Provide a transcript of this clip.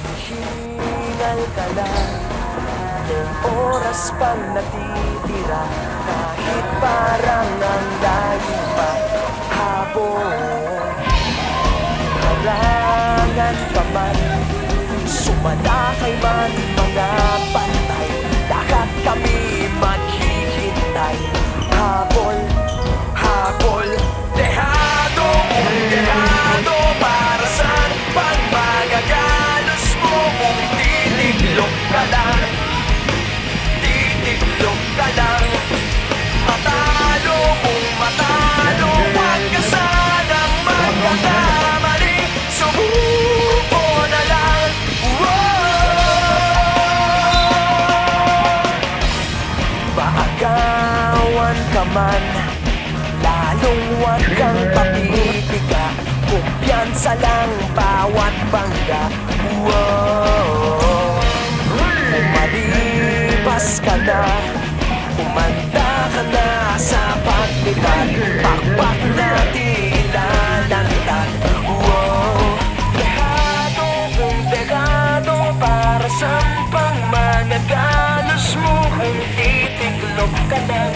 Hingal ka lang, may oras pang natitira, kahit parang ang layo pa hapon. Harangan ka man, sumalakay man mga pantay, lahat kami maghihintay. Habol, habol, dehado kung dehado, para saan pang magagalos mo kung titiglok ka lang, titiglok ka lang. Matalo kung matalo, wag ka sanang magkakamali, subuko na lang. Maagawan ka man, lalong wag kang papipiga, kumpiyansa lang bawat bangga. Umalibas ka na, umanda ka na sa paglipad, pakpak natin ilalantad. Dehado kung dehado, para saan pang magagalos mo kung titiglok ka lang,